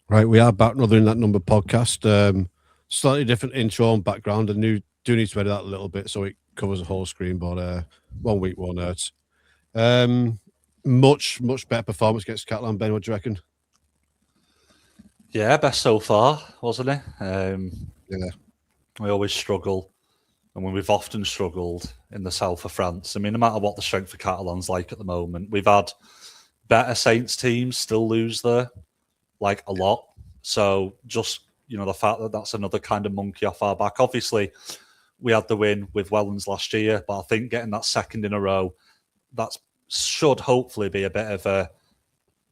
Right, we are back. Another In That Number podcast. Slightly different intro and background. And do need to edit that a little bit so it covers the whole screen. But 1 week won't hurt. Much better performance against Catalan. Ben, what do you reckon? Yeah, best so far, wasn't it? Yeah, We always struggle, and when we've often struggled in the south of France. I mean, no matter what the strength of Catalans like at the moment, we've had better Saints teams still lose there, like a lot. So just the fact that that's another kind of monkey off our back. Obviously, we had the win with Wellens last year, but I think getting that second in a row, that should hopefully be a bit of a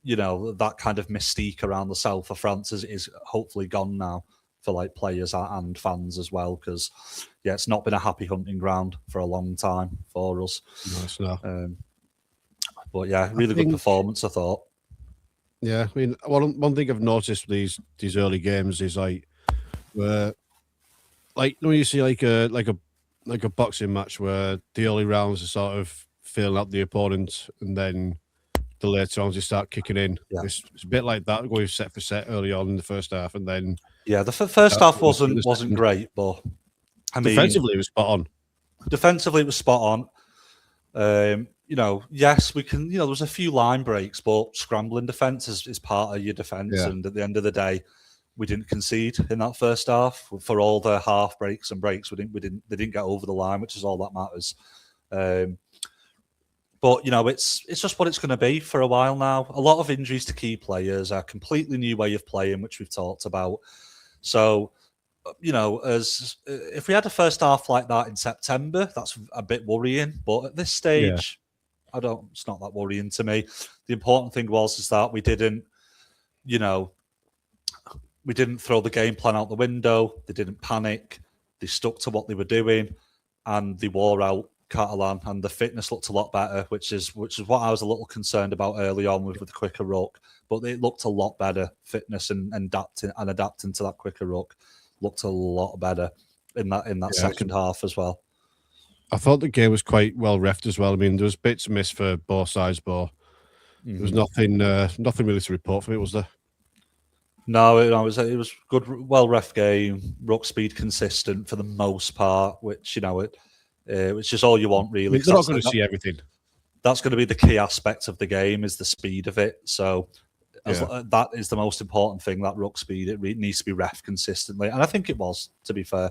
that kind of mystique around the south of France is hopefully gone now for like players and fans as well, because it's not been a happy hunting ground for a long time for us. nice. No. But yeah, really good performance, I thought. Yeah, I mean, one thing I've noticed with these early games is like where, like when you see like a boxing match where the early rounds are sort of feeling out the opponent, and then the later rounds they start kicking in. Yeah. It's a bit like that, going set for set early on in the first half, and then the first half wasn't great, but I mean, defensively it was spot on. Defensively, it was spot on. Yes, we can. There was a few line breaks, but scrambling defense is part of your defense. Yeah. And at the end of the day, we didn't concede in that first half. For all the half breaks and breaks, they didn't get over the line, which is all that matters. But it's just what it's going to be for a while now. A lot of injuries to key players, a completely new way of playing, which we've talked about. So, as if we had a first half like that in September, that's a bit worrying. But at this stage, it's not that worrying to me. The important thing is that we didn't throw the game plan out the window. They didn't panic. They stuck to what they were doing, and they wore out Catalan, and the fitness looked a lot better, which is what I was a little concerned about early on with the quicker ruck. But it looked a lot better. Fitness and adapting to that quicker ruck looked a lot better in that second half as well. I thought the game was quite well refed as well. I mean, there was bits missed for both sides, but there was nothing really to report from it, was there? No, it was good, well ref game. Ruck speed consistent for the most part, which which is all you want really. You're not going to see everything. That's going to be the key aspect of the game, is the speed of it. So that is the most important thing. That ruck speed, it needs to be ref consistently, and I think it was, to be fair.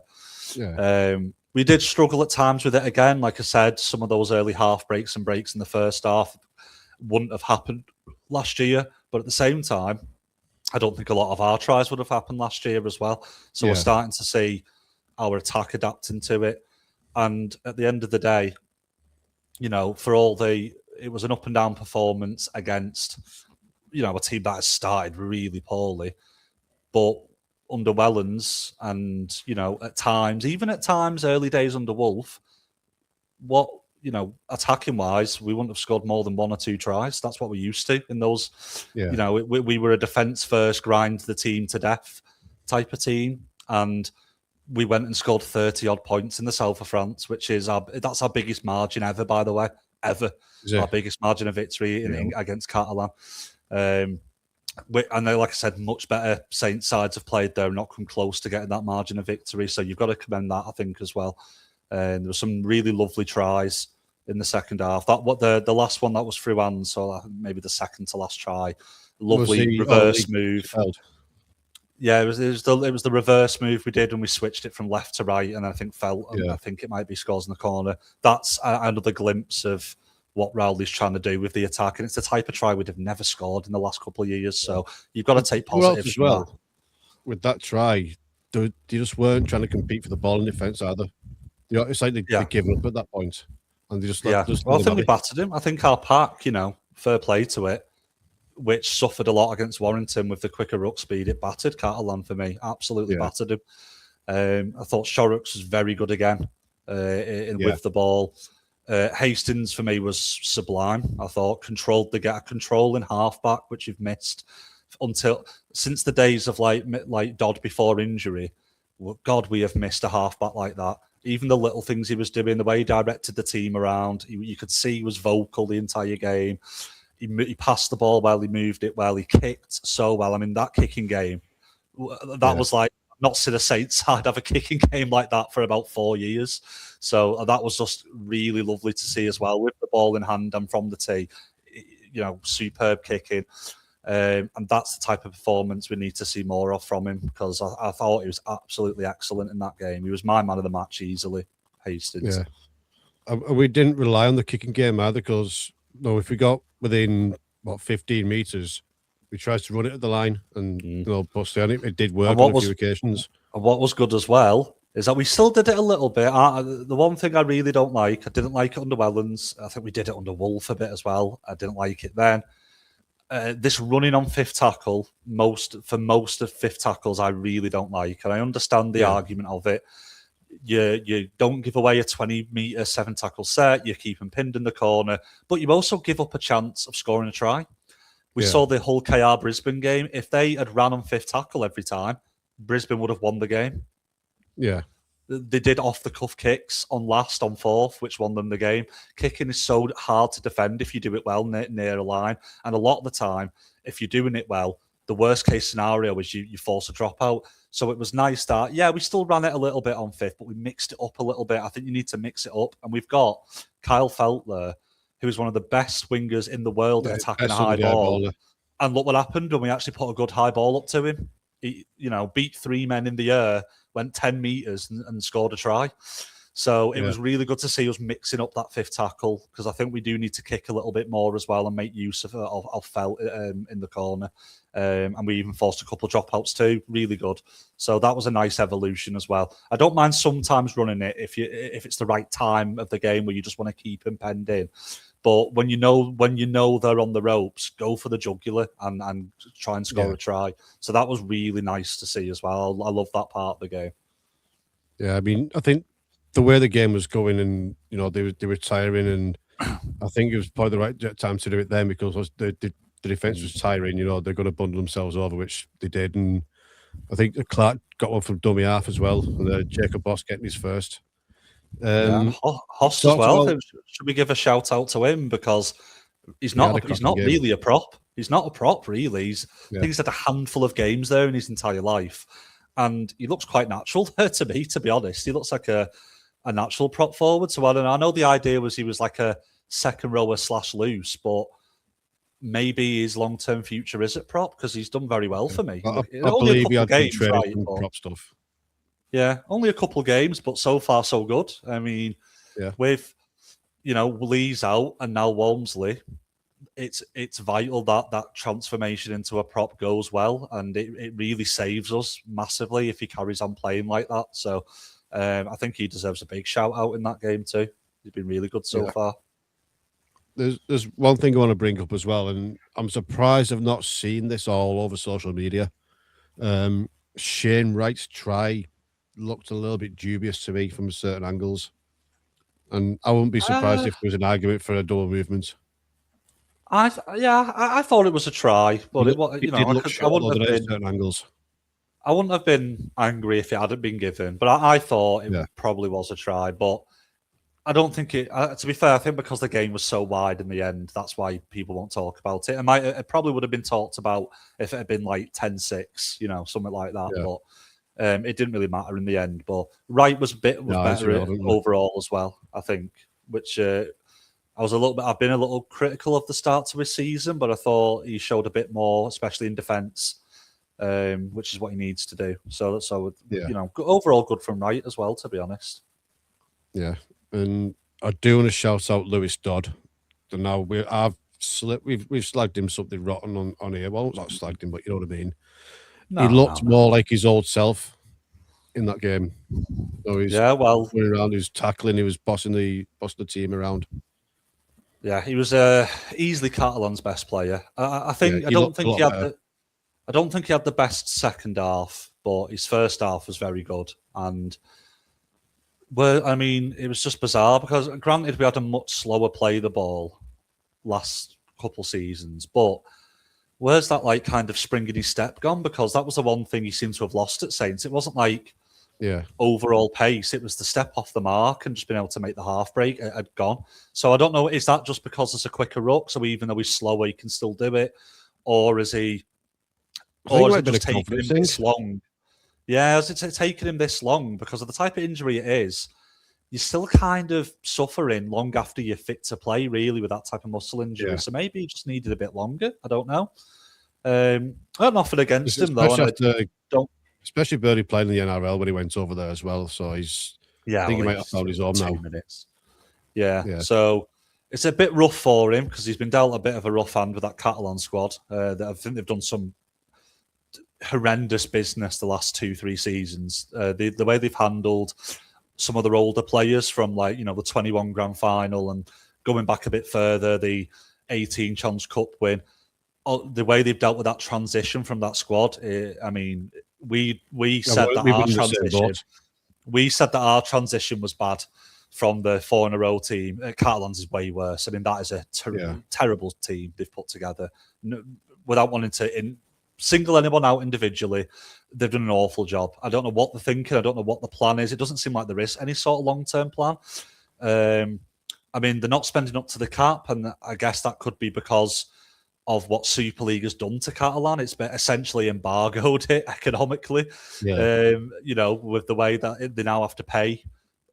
Yeah. We did struggle at times with it again. Like I said, some of those early half breaks and breaks in the first half wouldn't have happened last year. But at the same time, I don't think a lot of our tries would have happened last year as well. So we're starting to see our attack adapting to it. And at the end of the day, it was an up and down performance against, a team that has started really poorly. But under Wellens and, at times, early days under Wolf, attacking wise, we wouldn't have scored more than one or two tries. That's what we're used to in those. Yeah. We were a defence first, grind the team to death type of team. And we went and scored 30 odd points in the south of France, which is that's our biggest margin ever, by the way, ever. Our biggest margin of victory against Catalan. And like I said, much better Saints sides have played there and not come close to getting that margin of victory. So you've got to commend that, I think, as well. There were some really lovely tries in the second half. The last one that was through hands, so maybe the second to last try. Lovely reverse move. Yeah, it was the reverse move we did, and we switched it from left to right, and I think I think it might be scores in the corner. That's another glimpse of what Rowley's trying to do with the attack, and it's the type of try we'd have never scored in the last couple of years. So you've got to take positives as well. That. With that try, they just weren't trying to compete for the ball in defence either. It's like they're giving up at that point, and they just I think we battered him. I think our pack, fair play to it, which suffered a lot against Warrington with the quicker ruck speed. It battered Catalan for me, absolutely battered him. I thought Shorrocks was very good again with the ball. Hastings for me was sublime. I thought controlled the control in halfback, which you've missed since the days of like Dodd before injury. God, we have missed a halfback like that. Even the little things he was doing, the way he directed the team around, you could see he was vocal the entire game. He passed the ball well, he moved it well, he kicked so well. I mean, that kicking game, that was like, I've not seen a Saints side have a kicking game like that for about 4 years. So that was just really lovely to see as well, with the ball in hand and from the tee. Superb kicking. And that's the type of performance we need to see more of from him, because I thought he was absolutely excellent in that game. He was my man of the match easily, Hastings. Yeah. We didn't rely on the kicking game either, because if we got within 15 meters, we tried to run it at the line and bust it. It did work on a few occasions. And what was good as well is that we still did it a little bit. The one thing I really don't like, I didn't like it under Wellens. I think we did it under Wolf a bit as well. I didn't like it then. This running on fifth tackle, most of fifth tackles, I really don't like. And I understand the argument of it. You don't give away a 20-meter 7-tackle set. You keep them pinned in the corner, but you also give up a chance of scoring a try. We saw the Hull KR Brisbane game. If they had ran on fifth tackle every time, Brisbane would have won the game. Yeah. They did off-the-cuff kicks on fourth, which won them the game. Kicking is so hard to defend if you do it well near a line. And a lot of the time, if you're doing it well, the worst-case scenario is you force a dropout. So it was nice that, we still ran it a little bit on fifth, but we mixed it up a little bit. I think you need to mix it up. And we've got Kyle Felt there, who is one of the best wingers in the world at attacking a high ball. And look what happened when we actually put a good high ball up to him. He, beat 3 men in the air, went 10 meters and scored a try. So it was really good to see us mixing up that fifth tackle, because I think we do need to kick a little bit more as well and make use of Felt in the corner. And we even forced a couple of dropouts too. Really good. So that was a nice evolution as well. I don't mind sometimes running it if it's the right time of the game where you just want to keep him penned in. But when you know they're on the ropes, go for the jugular and try and score a try. So that was really nice to see as well. I love that part of the game. Yeah, I mean, I think the way the game was going, and they were tiring, and I think it was probably the right time to do it then, because the defense was tiring. They're going to bundle themselves over, which they did, and I think Clark got one from dummy half as well, and Jacob Boss getting his first. Host as well. Should we give a shout out to him, because he's not really a prop. He's not a prop, really. I think he's had a handful of games there in his entire life, and he looks quite natural there to me. To be honest, he looks like a natural prop forward. So I know the idea was he was like a second rower / loose, but maybe his long-term future is at prop, because he's done very well for me. I believe he had been trading prop stuff. Yeah, only a couple of games, but so far so good. I mean, with Lee's out and now Walmsley, it's vital that transformation into a prop goes well, and it really saves us massively if he carries on playing like that. So I think he deserves a big shout out in that game too. He's been really good so far. There's one thing I want to bring up as well, and I'm surprised I've not seen this all over social media. Shane Wright's try looked a little bit dubious to me from certain angles, and I wouldn't be surprised if there was an argument for a double movement. I thought it was a try, but I wouldn't have been certain angles. I wouldn't have been angry if it hadn't been given, but I thought it probably was a try. But I don't think it. To be fair, I think because the game was so wide in the end, that's why people won't talk about it. It probably would have been talked about if it had been like 10-6, something like that. Yeah. But it didn't really matter in the end. But Wright was better overall as well, I think. Which I've been a little critical of the start to his season, but I thought he showed a bit more, especially in defence, which is what he needs to do. So overall good from Wright as well, to be honest. Yeah. And I do want to shout out Lewis Dodd. So now we've slagged him something rotten on here. Well, not slagged him, but you know what I mean. He looked more like his old self in that game. So he's going around, he was tackling, he was bossing the team around. Yeah, he was easily Catalans' best player. I don't think he had the best second half, but his first half was very good. And it was just bizarre because, granted, we had a much slower play the ball last couple seasons, but where's that kind of spring in his step gone? Because that was the one thing he seemed to have lost at Saints. It wasn't like overall pace. It was the step off the mark and just being able to make the half break had gone. So I don't know, is that just because it's a quicker ruck, so even though he's slower, he can still do it? Or is he, or is it just taking him this long? Yeah, is it taking him this long? Because of the type of injury it is, you're still kind of suffering long after you're fit to play, really, with that type of muscle injury. Yeah. So maybe he just needed a bit longer. I don't know. I'm nothing against him, though. Especially Birdie playing in the NRL when he went over there as well. So I think he might have found his own now. 2 minutes. Yeah. So it's a bit rough for him because he's been dealt a bit of a rough hand with that Catalan squad. I think they've done some horrendous business the last 2-3 seasons. The way they've handled some of their older players from, like, the 21 grand final and going back a bit further, the 18 Challenge Cup win, the way they've dealt with that transition from that squad. I mean, we said that our transition was bad from the 4 in a row team. Catalans is way worse. I mean, that is a terrible team they've put together. Without wanting to single anyone out individually, they've done an awful job. I don't know what they're thinking. I don't know what the plan is. It doesn't seem like there is any sort of long-term plan. I mean, they're not spending up to the cap, and I guess that could be because of what Super League has done to Catalan. It's essentially embargoed it economically, with the way that they now have to pay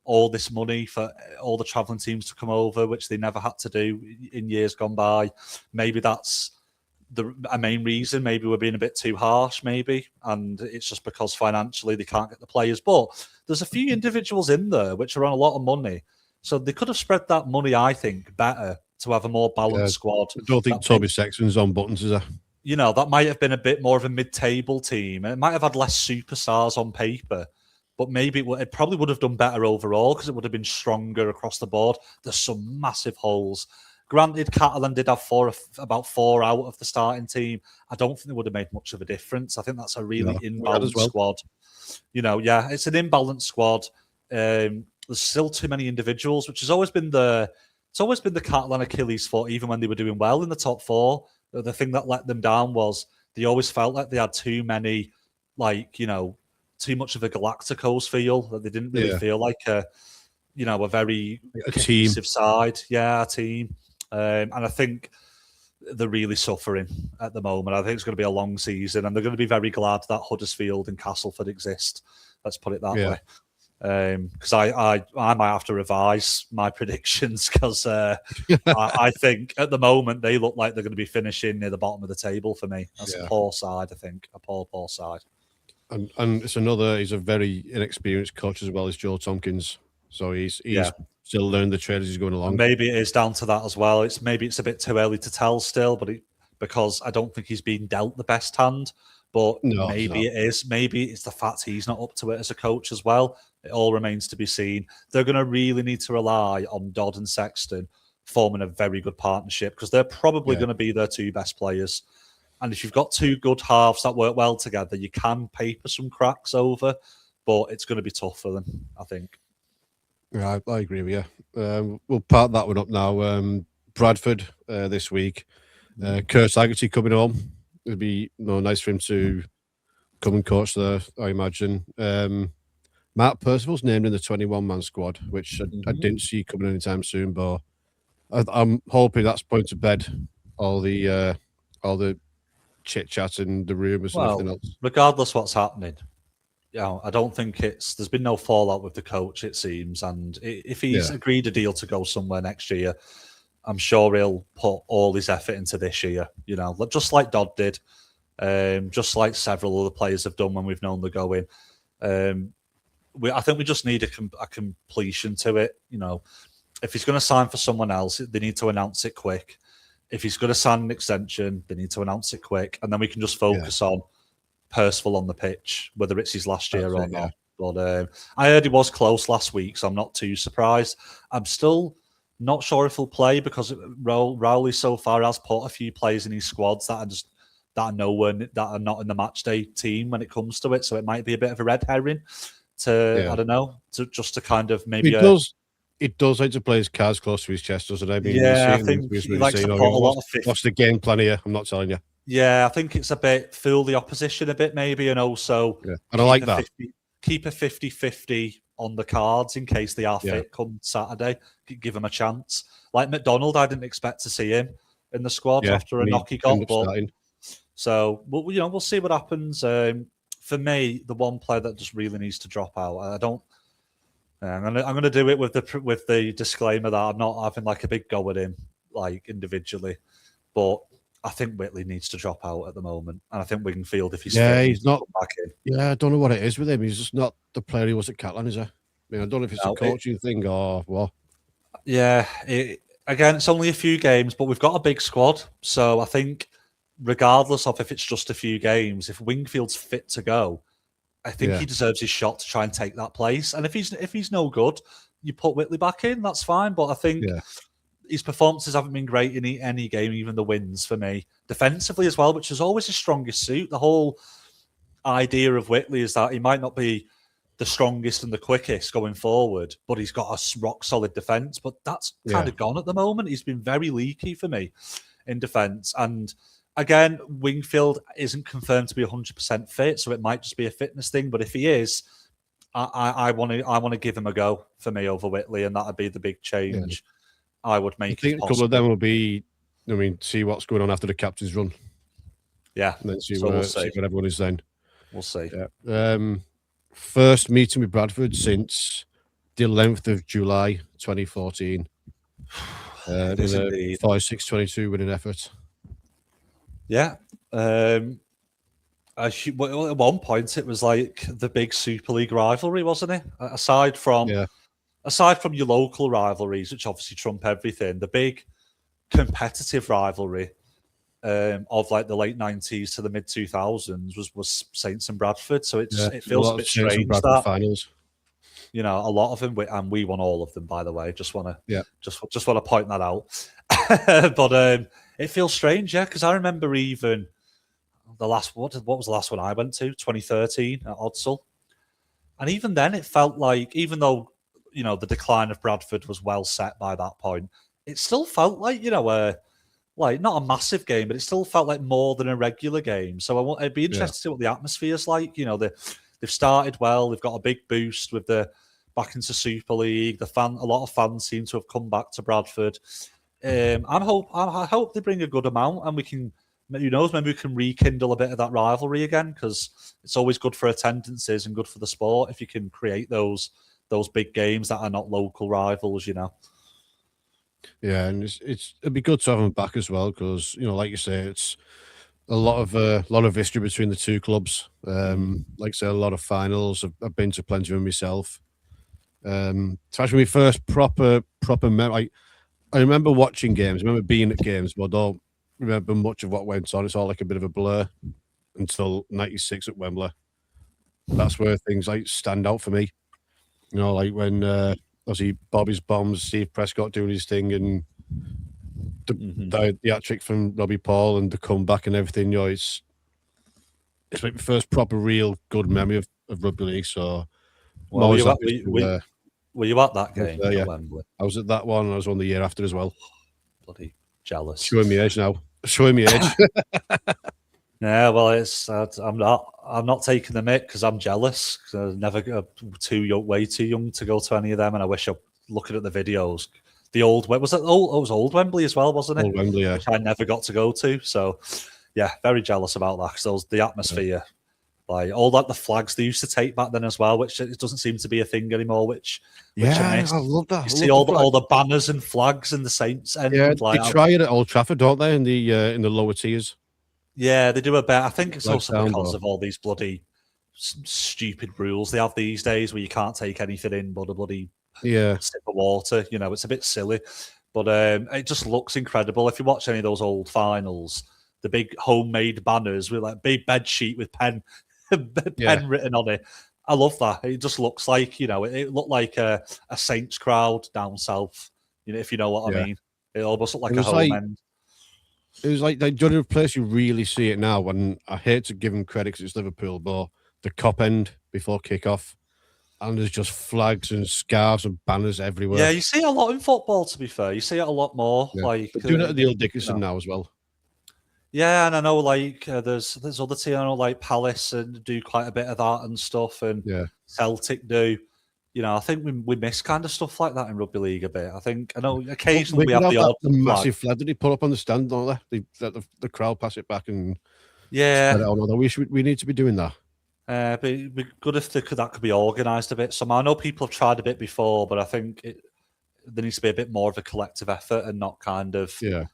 all this money for all the travelling teams to come over, which they never had to do in years gone by. Maybe that's a main reason. Maybe we're being a bit too harsh, maybe, and it's just because financially they can't get the players. But there's a few individuals in there which are on a lot of money, so they could have spread that money, I think, better to have a more balanced squad. I don't think Toby Sexton's on buttons, is there? That might have been a bit more of a mid-table team. It might have had less superstars on paper, but maybe it probably would have done better overall because it would have been stronger across the board. There's some massive holes. Granted, Catalan did have about 4 out of the starting team. I don't think it would have made much of a difference. I think that's a really imbalanced squad. It's an imbalanced squad. There's still too many individuals, which has always been the Catalan Achilles foot, even when they were doing well in the top 4. The thing that let them down was they always felt like they had too many, too much of a Galacticos feel, that they didn't really feel like a very cohesive side. Yeah, a team. And I think they're really suffering at the moment. I think it's going to be a long season, and they're going to be very glad that Huddersfield and Castleford exist. Let's put it that way. Because I might have to revise my predictions because I think at the moment they look like they're going to be finishing near the bottom of the table for me. That's a poor side, I think. A poor side. And he's a very inexperienced coach as well as Joe Tompkins. So he's still learning the trade as he's going along. And maybe it is down to that as well. It's a bit too early to tell still, but because I don't think he's been dealt the best hand. But maybe it is. Maybe it's the fact he's not up to it as a coach as well. It all remains to be seen. They're going to really need to rely on Dodd and Sexton forming a very good partnership because they're probably going to be their 2 best players. And if you've got 2 good halves that work well together, you can paper some cracks over, but it's going to be tough for them, I think. Yeah, I agree with you. We'll part that one up now. Bradford this week. Kurt Haggerty coming home. It'd be nice for him to come and coach there, I imagine. Matt Percival's named in the 21-man squad, which I didn't see coming anytime soon, but I'm hoping that's putting to bed all the chit-chat and the rumours and everything else. Regardless what's happening, I don't think there's been no fallout with the coach, it seems, and if he's agreed a deal to go somewhere next year, I'm sure he'll put all his effort into this year, just like Dodd did, just like several other players have done when we've known they're going. I think we just need a completion to it. If he's going to sign for someone else, they need to announce it quick. If he's going to sign an extension, they need to announce it quick, and then we can just focus on Percival on the pitch, whether it's his last year or not. But I heard he was close last week, so I'm not too surprised. I'm still not sure if he'll play because Rowley so far has put a few players in his squads that are not in the match day team when it comes to it. So it might be a bit of a red herring I don't know, to kind of maybe. It does like to play his cards close to his chest, doesn't it? I mean, I think he likes to put a lot of. What's the game plan here? I'm not telling you. Yeah, I think it's a bit fool the opposition a bit maybe, and also. Yeah, and I like that. keep a 50-50 on the cards in case they are Yeah. fit come Saturday. Give them a chance. Like McDonald, I didn't expect to see him in the squad after a knock he got, but so we'll see what happens. For me, the one player that just really needs to drop out. I don't. I'm gonna do it with the disclaimer that I'm not having like a big go at him like individually, but I think Whitley needs to drop out at the moment, and I think Wingfield, if he's fit, he's not back in. Yeah, I don't know what it is with him. He's just not the player he was at Catalans, is he? I mean, I don't know if it's a coaching thing or what. Yeah, again, it's only a few games, but we've got a big squad, so I think regardless of if it's just a few games, if Wingfield's fit to go, I think he deserves his shot to try and take that place. And if he's no good, you put Whitley back in, that's fine. But I think his performances haven't been great in any game, even the wins for me. Defensively as well, which is always his strongest suit. The whole idea of Whitley is that he might not be the strongest and the quickest going forward, but he's got a rock solid defence. But that's kind of gone at the moment. He's been very leaky for me in defence. And again, Wingfield isn't confirmed to be 100% fit, so it might just be a fitness thing. But if he is, I want to give him a go for me over Whitley, and that'd be the big change I would make. I think a couple of them will be. I mean, see what's going on after the captain's run. Yeah, and then see where everyone is then. We'll see. Yeah. First meeting with Bradford since the 11th of July 2014. With a 5-6-22 winning effort. Yeah. At one point, it was like the big Super League rivalry, wasn't it? Aside from your local rivalries, which obviously trump everything, the big competitive rivalry of like the late 90s to the mid 2000s was Saints and Bradford. So it feels a bit strange that finals. You know, a lot of them, and we won all of them, by the way. Just want to point that out. But it feels strange, because I remember even the last what was the last one I went to? 2013 at Odsal, and even then it felt like, even though the decline of Bradford was well set by that point, it still felt like like not a massive game, but it still felt like more than a regular game. So I'd be interested to see what the atmosphere's like. They've started well. They've got a big boost with the back into Super League. A lot of fans seem to have come back to Bradford. I hope they bring a good amount, and we can, who knows, maybe we can rekindle a bit of that rivalry again, because it's always good for attendances and good for the sport if you can create those big games that are not local rivals. Yeah, and it'd be good to have them back as well, because like you say, it's a lot of history between the two clubs. Like I say, a lot of finals. I've been to plenty of them myself. It's actually my first proper memory. I remember watching games. I remember being at games, but I don't remember much of what went on. It's all like a bit of a blur until '96 at Wembley. That's where things like stand out for me. Like when obviously Bobby's bombs, Steve Prescott doing his thing, and the hat-trick from Robbie Paul and the comeback and everything. It's like the first proper real good memory of rugby league. So were you at that game at Wembley? I was at that one, and I was on the year after as well. Bloody jealous. Showing me age now. Showing me age. Yeah, well, I'm not taking the mick because I'm jealous. Cause I was never way too young to go to any of them, and I wish I looking at the videos. The old was it? Oh, it was old Wembley as well, wasn't it? Old Wembley, yeah. Which I never got to go to. So, yeah, very jealous about that, because the atmosphere, like all that the flags they used to take back then as well, which it doesn't seem to be a thing anymore. Which I miss. I love that. You see all the banners and flags in the Saints end. Yeah, they try it at Old Trafford, don't they? In the lower tiers. Yeah, they do a bit. I think it's also because of all these bloody stupid rules they have these days, where you can't take anything in but a bloody sip of water. It's a bit silly, but it just looks incredible. If you watch any of those old finals, the big homemade banners with like big bed sheet with pen written on it. I love that. It just looks like it looked like a Saints crowd down south. If you know what I mean. It almost looked like a home end. It was like the only place you really see it now, and I hate to give them credit because it's Liverpool, but the cop end before kickoff, and there's just flags and scarves and banners everywhere. Yeah, you see it a lot in football, to be fair. You see it a lot more. Yeah. Like they're doing it at the Old Dickinson now as well. Yeah, and I know like there's other teams, I know like Palace and do quite a bit of that and stuff, and Yeah. Celtic do. You know, I think we miss kind of stuff like that in rugby league a bit. I know Well, occasionally we Wigan have have the that odd the flag. massive flag that they put up on the stand, don't they? They let the crowd pass it back and spread it Yeah, out. Although we need to be doing that. but it'd be good if that could be organised a bit somehow. I know people have tried a bit before, but I think there needs to be a bit more of a collective effort and not kind of. Yeah.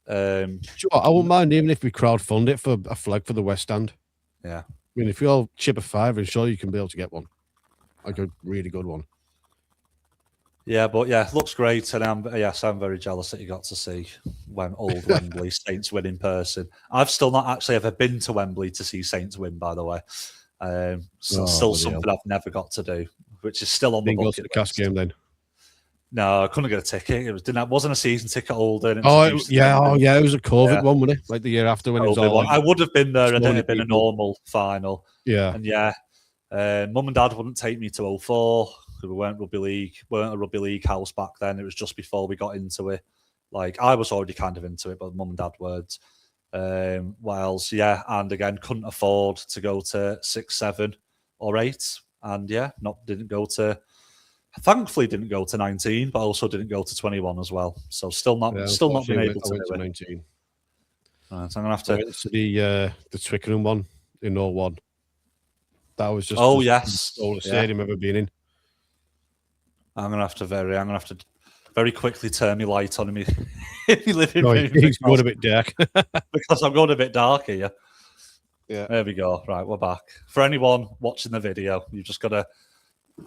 Um, Sure, I wouldn't mind even if we crowdfund it for a flag for the West Stand. yeah. I mean, if we all chip a fiver, I'm sure you can be able to get one, like a really good one. Yeah, but yeah, looks great, and I'm very jealous that you got to see old Wembley Saints win in person. I've still not actually ever been to Wembley to see Saints win, by the way. Still something I've never got to do, which is still on the Didn't go to bucket the Cast list. game then. No, I couldn't get a ticket. It wasn't a season ticket holder. And It was a COVID one, wasn't it? Like the year after when it was all like, I would have been there, and it had been a people. normal final. Yeah, And Mum and Dad wouldn't take me to 04 because we weren't a rugby league house back then. It was just before we got into it. Like I was already kind of into it, but Mum and Dad weren't. And again, couldn't afford to go to 6, 7, or 8, and thankfully didn't go to 19, but also didn't go to 21 as well. So still not been able to do it. 19. Right, so I'm gonna have to. I went to the Twickenham one in 01. That was just Yes, the stadium I've ever been in. I'm gonna have to very quickly turn my light on in my living room. It's going a bit dark because I'm going a bit dark here. Yeah, there we go. Right, we're back. For anyone watching the video, you've just got a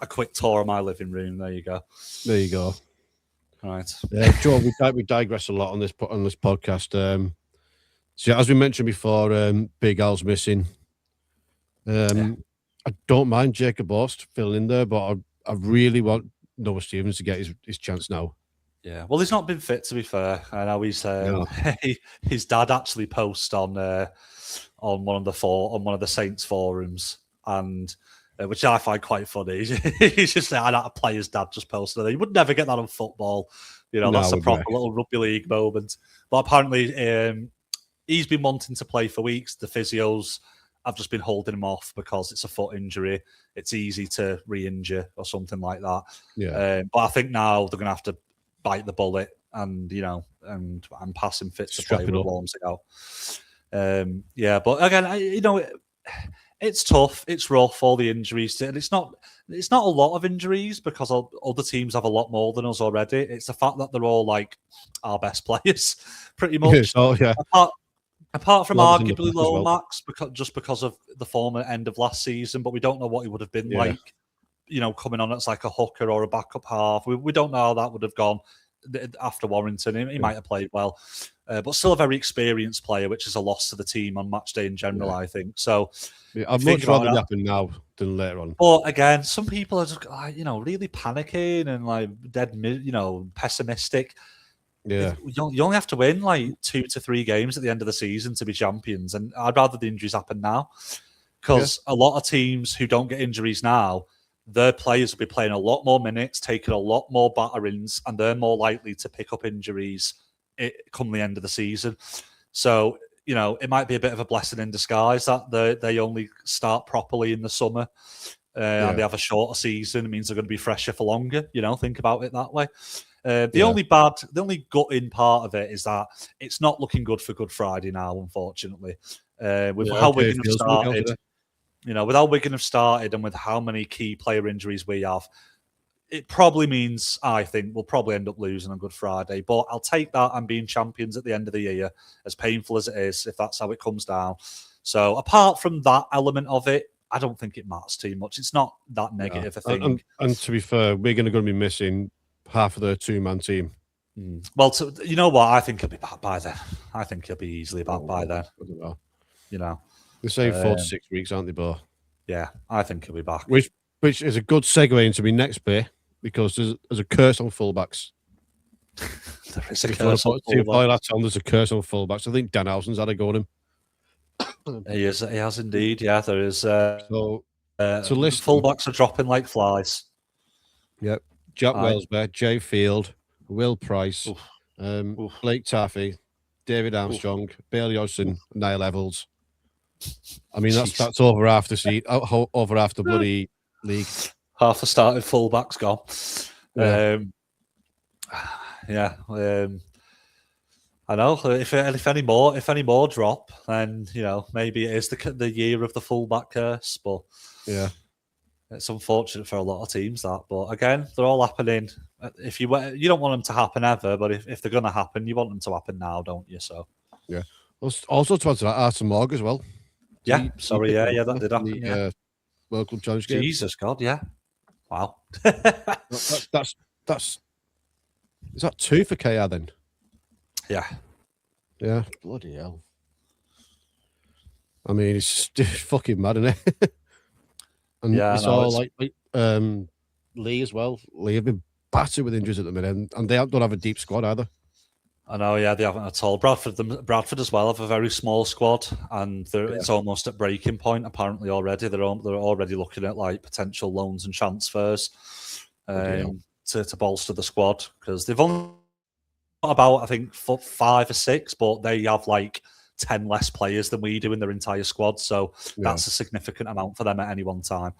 quick tour of my living room. There you go. There you go. Right. Yeah, Joe, we digress a lot on this podcast. So as we mentioned before, Big Al's missing. I don't mind Jacob Horst filling in there, but I really want Noah Stevens to get his chance now. Yeah, well, he's not been fit, to be fair. I know he's his dad actually posted on one of the Saints forums, and which I find quite funny. He's just saying, a player's dad just posted it. You would never get that on football. You know, that's a proper little rugby league moment. But apparently, he's been wanting to play for weeks. The physios have just been holding him off because it's a foot injury. It's easy to re-injure or something like that. Yeah. But I think now they're going to have to bite the bullet and pass him fit to play with Wormsy out. But again, it's tough. It's rough. All the injuries, and it's not a lot of injuries because other teams have a lot more than us already. It's the fact that they're all like our best players, pretty much. Apart from arguably Lomax, because of the former end of last season, but we don't know what he would have been like, coming on as like a hooker or a backup half. We don't know how that would have gone after Warrington. He might have played well, but still a very experienced player, which is a loss to the team on match day in general, I think. So I'd much rather it happen now than later on. But again, some people are just really panicking and like dead, pessimistic. Yeah, you only have to win like 2 to 3 games at the end of the season to be champions, and I'd rather the injuries happen now because a lot of teams who don't get injuries now, their players will be playing a lot more minutes, taking a lot more batterings, and they're more likely to pick up injuries come the end of the season. So it might be a bit of a blessing in disguise that they only start properly in the summer and they have a shorter season. It means they're going to be fresher for longer. Think about it that way. The only gutting part of it is that it's not looking good for Good Friday now, unfortunately. With how Wigan have started, with how Wigan have started and with how many key player injuries we have, it probably means, I think, we'll probably end up losing on Good Friday. But I'll take that and being champions at the end of the year, as painful as it is, if that's how it comes down. So apart from that element of it, I don't think it matters too much. It's not that negative a thing. And to be fair, we're going to be missing half of the 2-man team. Well, you know what? I think he'll be back by then. I think he'll be easily back by then. I don't know. They're saying 4 to 6 weeks, aren't they, Bo? Yeah, I think he'll be back. Which is a good segue into my next bit because there's a curse on fullbacks. There is a curse on fullbacks. There's a curse on fullbacks. I think Danhausen's had a go at him. He has indeed. Yeah, there is. So fullbacks are dropping like flies. Yep. Jack Wellsby, Jay Field, Will Price, Blake Taffy, David Armstrong, Bailey Hodgson, Niall Evans. I mean, Jeez. that's over half the seat, over half the bloody league. Half the starting fullbacks gone. Yeah. I know. If any more drop, then maybe it is the year of the fullback curse. But Yeah. it's unfortunate for a lot of teams that. But again, they're all happening. If you don't want them to happen ever, but if they're going to happen, you want them to happen now, don't you? So yeah. Also to add to that, Arsen Morg as well. Yeah, He sorry, picked yeah, up that did happen. the World Club Challenge game. Jesus God, yeah. Wow. That's is that 2 for KR then? Yeah. Yeah. Bloody hell. I mean, it's fucking mad, isn't it? And Yeah, it's all like Lee as well. Lee have been battered with injuries at the minute, and they don't have a deep squad either. I know, yeah, they haven't at all. Bradford as well have a very small squad, and it's almost at breaking point apparently already. They're already looking at like potential loans and transfers to bolster the squad, because they've only got about, I think, 5 or 6, but they have like 10 less players than we do in their entire squad. So that's a significant amount for them at any one time.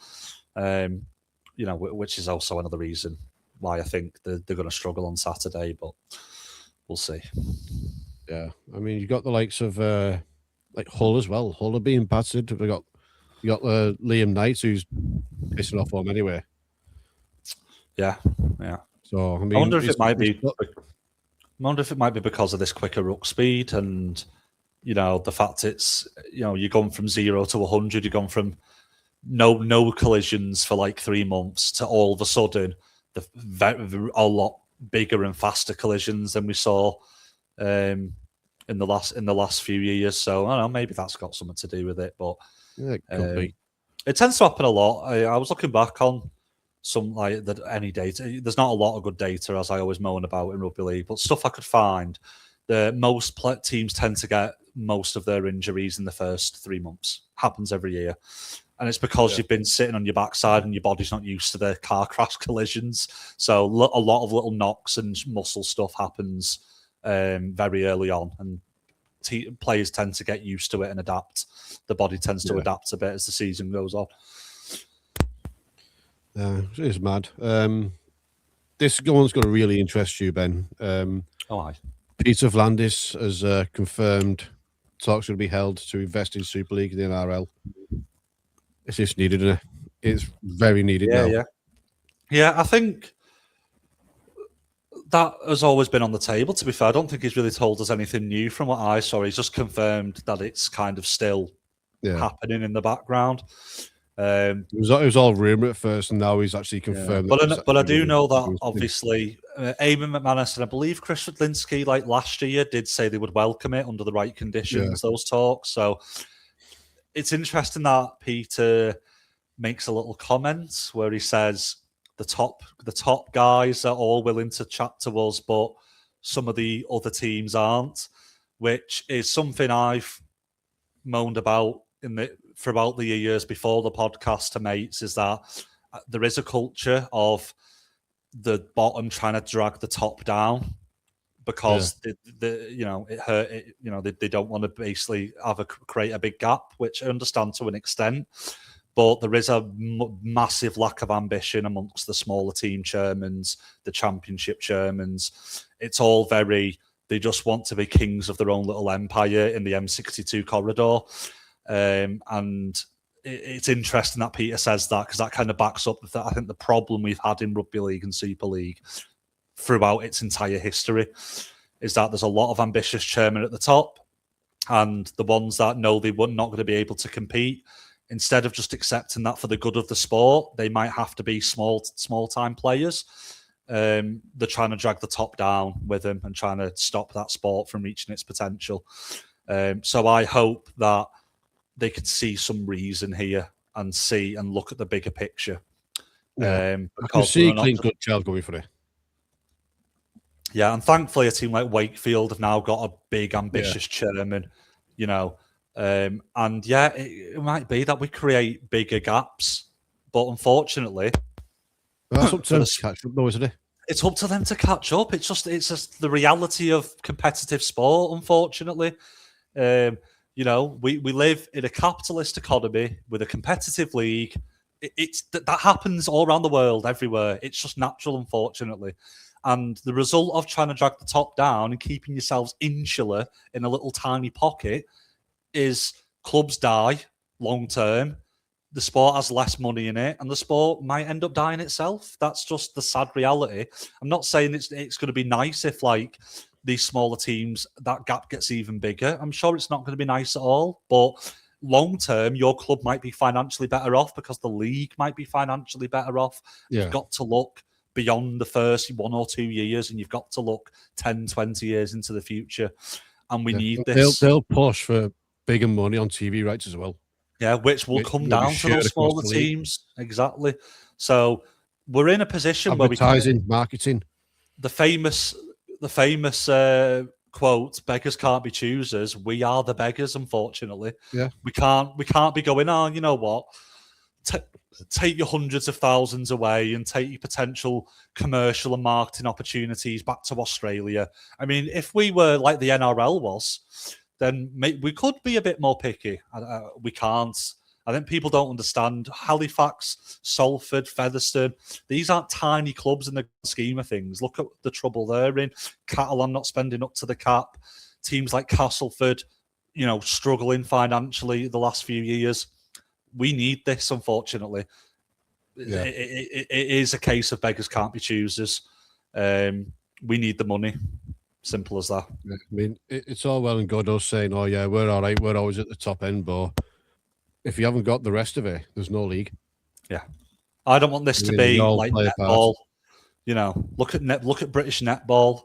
Which is also another reason why I think they're going to struggle on Saturday, but we'll see. Yeah, I mean, you got the likes of like Hull as well. Hull are being battered. You got Liam Knight, who's pissing off on anyway. Yeah. So I mean, I wonder if it might be. I wonder if it might be because of this quicker ruck speed and the fact it's you're going from 0 to 100. You've gone from no collisions for like 3 months to all of a sudden a lot bigger and faster collisions than we saw in the last few years. So I don't know, maybe that's got something to do with it. But it could be. It tends to happen a lot. I was looking back on some any data. There's not a lot of good data, as I always moan about in rugby league, but stuff I could find. The most teams tend to get most of their injuries in the first 3 months. Happens every year. And it's because you've been sitting on your backside and your body's not used to the car crash collisions. So a lot of little knocks and muscle stuff happens very early on. And players tend to get used to it and adapt. The body tends to adapt a bit as the season goes on. It is mad. This one's going to really interest you, Ben. Peter Vlandis has confirmed talks will be held to invest in Super League and the NRL. It's just needed, isn't it? It's very needed now. Yeah, I think that has always been on the table, to be fair. I don't think he's really told us anything new from what I saw. He's just confirmed that it's kind of still happening in the background. It was all rumour at first, and now he's actually confirmed. But I do know that, obviously, Eamon McManus and I believe Chris Rudlinski, like last year, did say they would welcome it under the right conditions, those talks. So it's interesting that Peter makes a little comment where he says the top guys are all willing to chat to us, but some of the other teams aren't, which is something I've moaned about throughout the years before the podcast to mates, is that there is a culture of the bottom trying to drag the top down because it hurt. They don't want to basically create a big gap, which I understand to an extent. But there is a massive lack of ambition amongst the smaller team chairmans, the championship chairmans. It's all they just want to be kings of their own little empire in the M62 corridor. And it's interesting that Peter says that, because that kind of backs up I think the problem we've had in Rugby League and Super League throughout its entire history is that there's a lot of ambitious chairmen at the top, and the ones that know they were not going to be able to compete, instead of just accepting that for the good of the sport, they might have to be small time players. They're trying to drag the top down with them and trying to stop that sport from reaching its potential. So I hope that they could see some reason here and look at the bigger picture. I can see Clint Goodchild going for it. Yeah, and thankfully a team like Wakefield have now got a big, ambitious chairman, and it might be that we create bigger gaps, but unfortunately, that's up to catch up though, isn't it? it's up to them to catch up. It's just the reality of competitive sport, unfortunately. You know, we live in a capitalist economy with a competitive league. That happens all around the world, everywhere. It's just natural, unfortunately. And the result of trying to drag the top down and keeping yourselves insular in a little tiny pocket is clubs die long term. The sport has less money in it, and the sport might end up dying itself. That's just the sad reality. I'm not saying it's going to be nice if like these smaller teams that gap gets even bigger. I'm sure it's not going to be nice at all, but long term, your club might be financially better off because the league might be financially better off. Yeah. You've got to look beyond the first 1 or 2 years, and you've got to look 10, 20 years into the future. And we need this. They'll push for bigger money on TV rights as well. Yeah, which will come down to those smaller teams. Exactly. So we're in a position where we advertising, marketing. The famous quote, "Beggars can't be choosers." We are the beggars, unfortunately. Yeah. We can't be going on. You know what? Take your hundreds of thousands away and take your potential commercial and marketing opportunities back to Australia. I mean, if we were like the NRL was, then we could be a bit more picky. We can't. I think people don't understand. Halifax, Salford, Featherstone, these aren't tiny clubs in the scheme of things. Look at the trouble they're in. Catalan not spending up to the cap. Teams like Castleford, you know, struggling financially the last few years. We need this, unfortunately. Yeah. It is a case of beggars can't be choosers. We need the money. Simple as that. Yeah, I mean, it's all well and good us saying, "Oh yeah, we're all right. We're always at the top end," but if you haven't got the rest of it, there's no league. Yeah, I don't want this to be like netball. You know, look at British netball.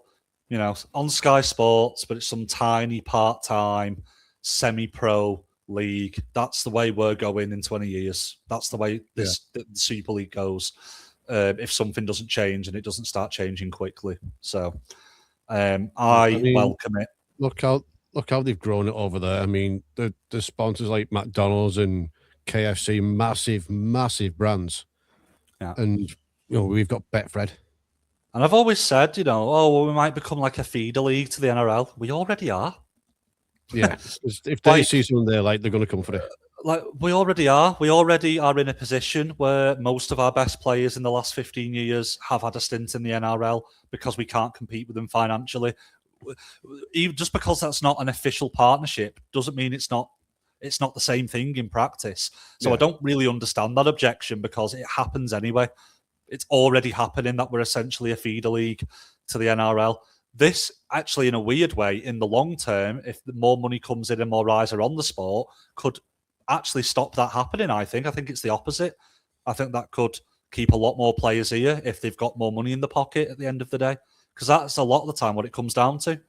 You know, on Sky Sports, but it's some tiny part-time, semi-pro league. That's the way we're going in 20 years. That's the way the Super League goes. If something doesn't change and it doesn't start changing quickly, so. I mean, welcome it. Look how they've grown it over there. I mean, the sponsors like McDonald's and KFC, massive brands. Yeah. And you know, we've got Betfred. And I've always said, you know, well, we might become like a feeder league to the NRL. We already are. Yeah. If they see someone there, like, they're going to come for it. Like, we already are. We already are in a position where most of our best players in the last 15 years have had a stint in the NRL because we can't compete with them financially. Even just because that's not an official partnership doesn't mean it's not the same thing in practice. So I don't really understand that objection because it happens anyway. It's already happening that we're essentially a feeder league to the NRL. This actually, in a weird way, in the long term, if more money comes in and more eyes are on the sport, could actually stop that happening. I think it's the opposite. I think that could keep a lot more players here if they've got more money in the pocket at the end of the day, because that's a lot of the time what it comes down to.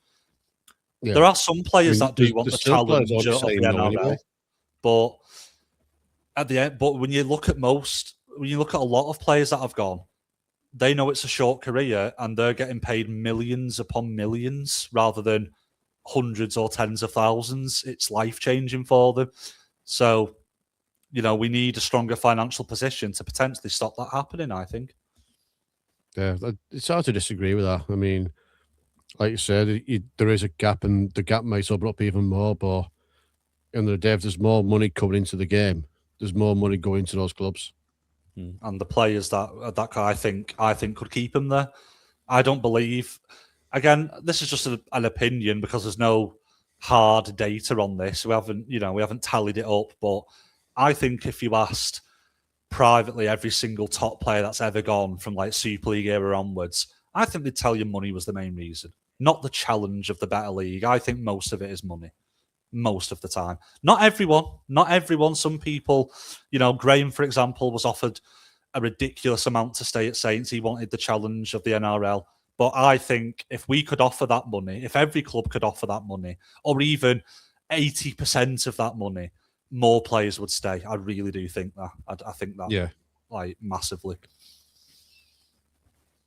Yeah. There are some players that do want the challenge of the NRL, but at the end, when you look at a lot of players that have gone, they know it's a short career and they're getting paid millions upon millions rather than hundreds or tens of thousands. It's life-changing for them. So, you know, we need a stronger financial position to potentially stop that happening, I think. Yeah, it's hard to disagree with that. I mean, like you said, there is a gap, and the gap might open up even more, but in the day, if there's more money coming into the game, there's more money going to those clubs. And the players that I think could keep him there. I don't believe. Again, this is just an opinion because there's no hard data on this. We haven't tallied it up, but I think if you asked privately every single top player that's ever gone from like Super League era onwards, I think they'd tell you money was the main reason, not the challenge of the better league. I think most of it is money. Most of the time. Not everyone. Some people, you know, Graham, for example, was offered a ridiculous amount to stay at Saints. He wanted the challenge of the NRL. But I think if we could offer that money, if every club could offer that money, or even 80% of that money, more players would stay. I really do think that. I think that, like, massively.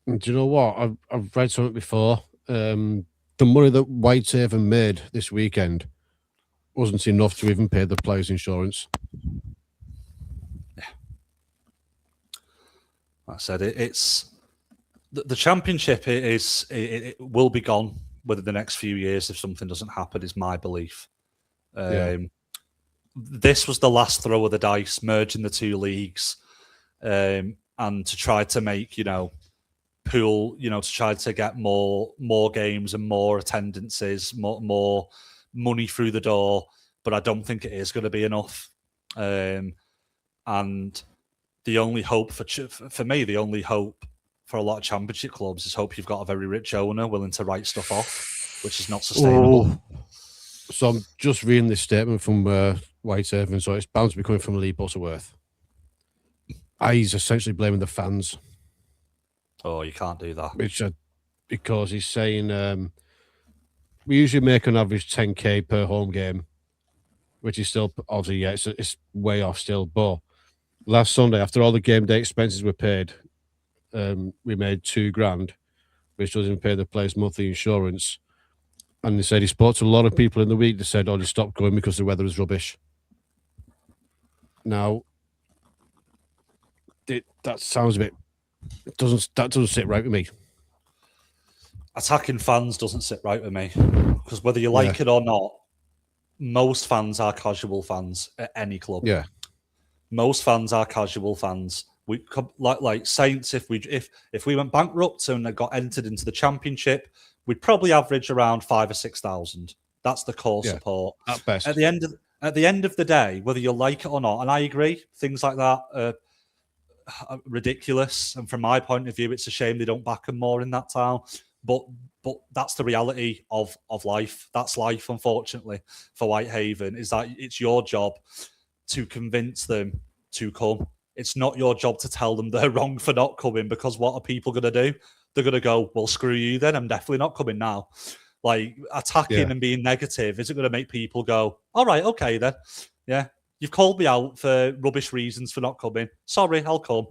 Do you know what? I've read something before. The money that Whitehaven made this weekend wasn't enough to even pay the players' insurance. Yeah. Like I said, it's The championship it will be gone within the next few years if something doesn't happen. Is my belief. This was the last throw of the dice, merging the two leagues, and to try to make pool, to try to get more games and more attendances, more money through the door. But I don't think it is going to be enough. And the only hope for me, the only hope for a lot of championship clubs is hope you've got a very rich owner willing to write stuff off, which is not sustainable. So I'm just reading this statement from Whitehaven, so it's bound to be coming from Lee Butterworth. He's essentially blaming the fans. Oh, you can't do that. Because he's saying we usually make an average 10k per home game, which is still obviously it's way off still. But last Sunday, after all the game day expenses were paid, we made $2,000, which doesn't pay the players' monthly insurance. And they said he spoke to a lot of people in the week that said, "Oh, they stopped going because the weather is rubbish." Now, that sounds a bit. That doesn't sit right with me. Attacking fans doesn't sit right with me, because whether you like it or not, most fans are casual fans at any club. Yeah, most fans are casual fans. We like Saints. If we went bankrupt and got entered into the championship, we'd probably average around 5,000 or 6,000. That's the core support at best. At the end of the day, whether you like it or not, and I agree, things like that are ridiculous. And from my point of view, it's a shame they don't back them more in that town. But that's the reality of life. That's life, unfortunately, for Whitehaven. Is that it's your job to convince them to come. It's not your job to tell them they're wrong for not coming, because what are people going to do? They're going to go, well, screw you then. I'm definitely not coming now. Like, attacking and being negative isn't going to make people go, all right, okay then. Yeah, you've called me out for rubbish reasons for not coming. Sorry, I'll come.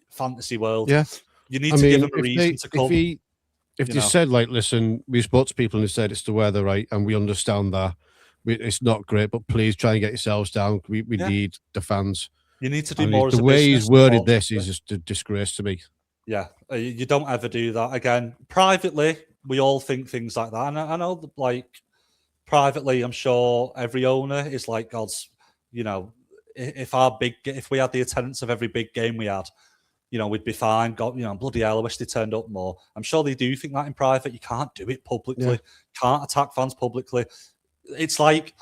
Fantasy world. Yeah. You need to give them a reason to come. If they said, like, listen, we spoke to people and they said it's the weather, right? And we understand that. It's not great, but please try and get yourselves down. We need the fans. You need to do more. The way he's worded this is just a disgrace to me. Yeah, you don't ever do that again. Privately, we all think things like that. And I know, like, privately, I'm sure every owner is like, God's, if we had the attendance of every big game we had, we'd be fine. God, bloody hell, I wish they turned up more. I'm sure they do think that in private. You can't do it publicly. Yeah. Can't attack fans publicly. It's like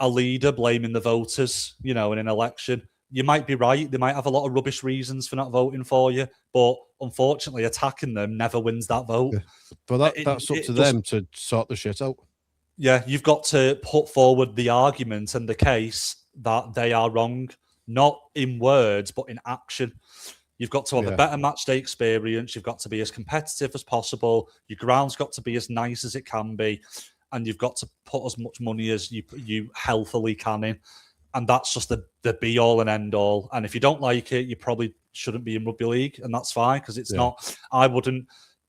a leader blaming the voters, in an election. You might be right. They might have a lot of rubbish reasons for not voting for you, but unfortunately, attacking them never wins that vote. Yeah. But that's up to them to sort the shit out. Yeah, you've got to put forward the argument and the case that they are wrong, not in words, but in action. You've got to have a better match day experience. You've got to be as competitive as possible. Your ground's got to be as nice as it can be. And you've got to put as much money as you healthily can in. And that's just the be-all and end-all. And if you don't like it, you probably shouldn't be in rugby league. And that's fine, because it's not... I wouldn't...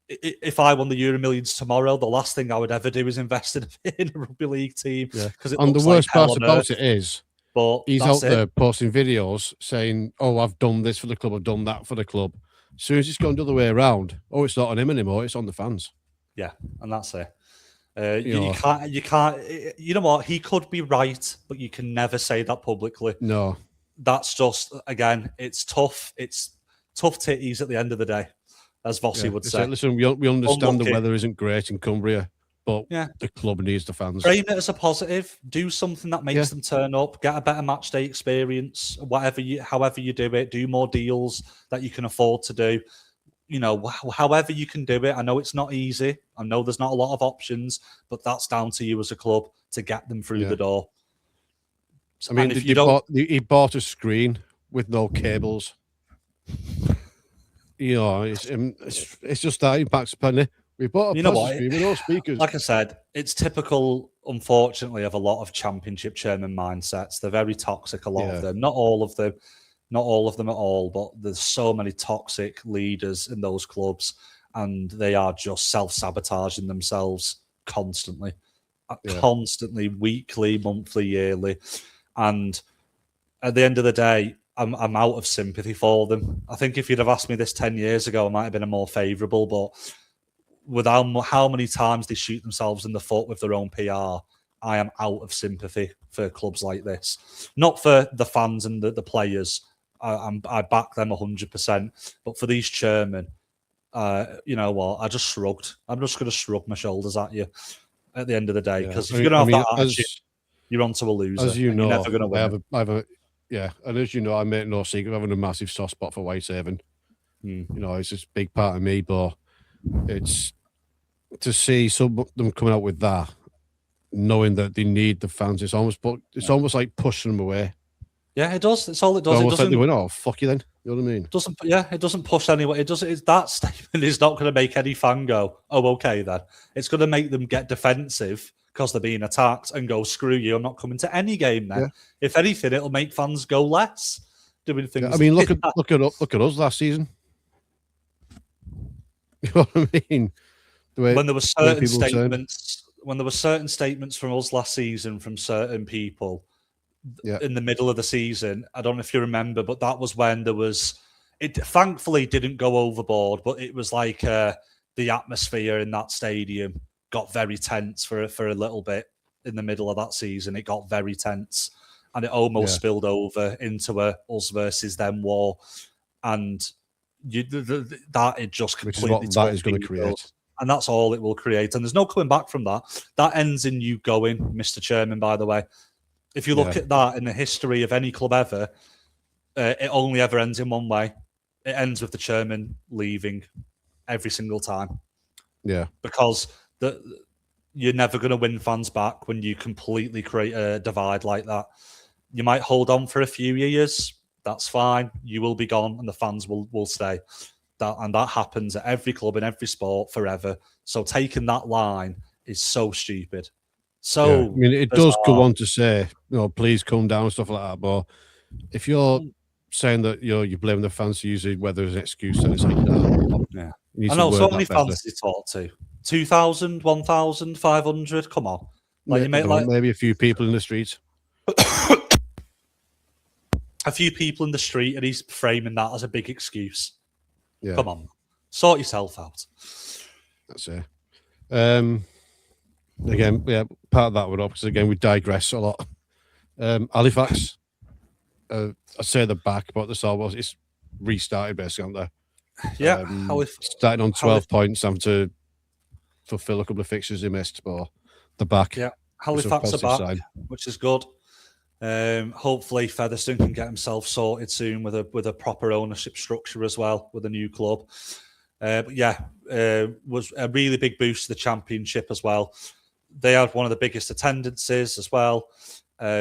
If I won the Euro Millions tomorrow, the last thing I would ever do is invest in a rugby league team. Yeah. And the worst part about it is... But he's out there posting videos saying, "Oh, I've done this for the club, I've done that for the club." As soon as it's gone the other way around, it's not on him anymore; it's on the fans. Yeah, and that's it. You can't. You know what? He could be right, but you can never say that publicly. No, that's just it's tough. It's tough titties at the end of the day, as Vossi would say. Listen, we understand the weather isn't great in Cumbria. But the club needs the fans. Frame it as a positive. Do something that makes them turn up. Get a better match day experience. However you do it. Do more deals that you can afford to do. However you can do it. I know it's not easy. I know there's not a lot of options, but that's down to you as a club to get them through the door. I mean, he bought a screen with no cables. It's just that impacts a penny. We bought a screen with no speakers. Like I said, it's typical, unfortunately, of a lot of championship chairman mindsets. They're very toxic, a lot of them. Not all of them at all, but there's so many toxic leaders in those clubs, and they are just self-sabotaging themselves constantly, weekly, monthly, yearly. And at the end of the day, I'm out of sympathy for them. I think if you'd have asked me this 10 years ago, I might have been a more favourable. But with how many times they shoot themselves in the foot with their own PR, I am out of sympathy for clubs like this. Not for the fans and the players. I back them 100%. But for these chairmen, you know what? I just shrugged. I'm just going to shrug my shoulders at you at the end of the day, because if you're going to have that attitude, you're onto a loser. As you know, you're never going to win. And as you know, I make no secret of having a massive soft spot for Whitehaven. You know, it's just a big part of me, but it's to see some of them coming out with that, knowing that they need the fans. It's almost like pushing them away. Yeah, it does. It's all it does. It's almost it doesn't, like they went, "Oh, fuck you," then. You know what I mean? It doesn't push anyone. That statement is not going to make any fan go, "Oh, okay, then." It's going to make them get defensive because they're being attacked and go, "Screw you! I'm not coming to any game." Then, if anything, it'll make fans go less doing things. I mean, look at us last season. You know what I mean? When there were certain statements from us last season from certain people. In the middle of the season, I don't know if you remember, but that was when it thankfully didn't go overboard, but it was like the atmosphere in that stadium got very tense for a little bit in the middle of that season. It got very tense, and it almost spilled over into a us versus them war, and it just completely that is going to create. And that's all it will create, and there's no coming back from that. That ends in you going, Mr. Chairman, by the way. If you look at that in the history of any club ever, it only ever ends in one way. It ends with the chairman leaving every single time. Yeah. Because you're never going to win fans back when you completely create a divide like that. You might hold on for a few years. That's fine. You will be gone and the fans will stay. That happens at every club in every sport forever. So taking that line is so stupid. So I mean, it does go on to say, you know, please calm down and stuff like that. But if you're saying that you blame the fans to use it, whether it's an excuse, then it's like, I know. So many fans you talk to 2,000, 1,500. Come on, maybe a few people in the streets. A few people in the street, and he's framing that as a big excuse. Yeah. Come on, sort yourself out. That's it. Again, part of that would up because again we digress a lot. Halifax, I say the back, but the start it's restarted basically, aren't they? Yeah, starting on 12 points, having to fulfill a couple of fixtures they missed, but the back. Yeah, Halifax are back, which is good. Hopefully Featherstone can get himself sorted soon with a proper ownership structure as well with a new club. Was a really big boost to the championship as well. They had one of the biggest attendances as well.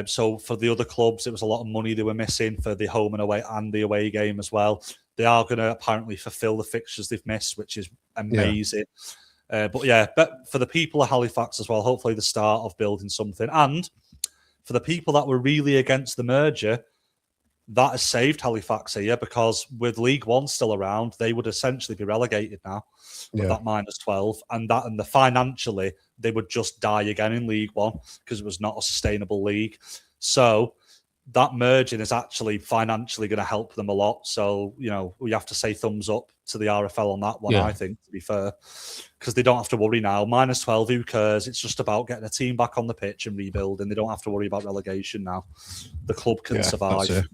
So for the other clubs, it was a lot of money they were missing for the home and away and the away game as well. They are going to apparently fulfill the fixtures they've missed, which is amazing. But for the people of Halifax as well, hopefully the start of building something. And for the people that were really against the merger, that has saved Halifax here, because with League One still around, they would essentially be relegated now with that -12, and financially they would just die again in League One because it was not a sustainable league. So that merging is actually financially going to help them a lot. So, you know, we have to say thumbs up to the RFL on that one, I think, to be fair, because they don't have to worry now. -12, who cares? It's just about getting a team back on the pitch and rebuilding. They don't have to worry about relegation now. The club can survive.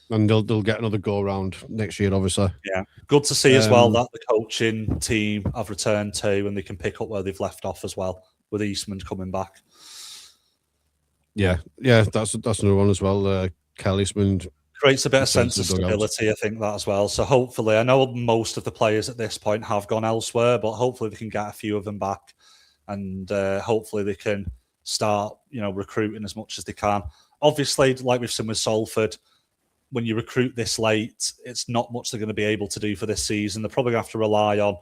And they'll get another go around next year, obviously. Yeah, good to see as well that the coaching team have returned too, and they can pick up where they've left off as well, with Eastman coming back. Yeah, that's another one as well. Kel Eastman creates a bit of sense of stability, I think, that as well. So hopefully, I know most of the players at this point have gone elsewhere, but hopefully they can get a few of them back, and hopefully they can start, recruiting as much as they can. Obviously, like we've seen with Salford, when you recruit this late, it's not much they're going to be able to do for this season. They're probably going to have to rely on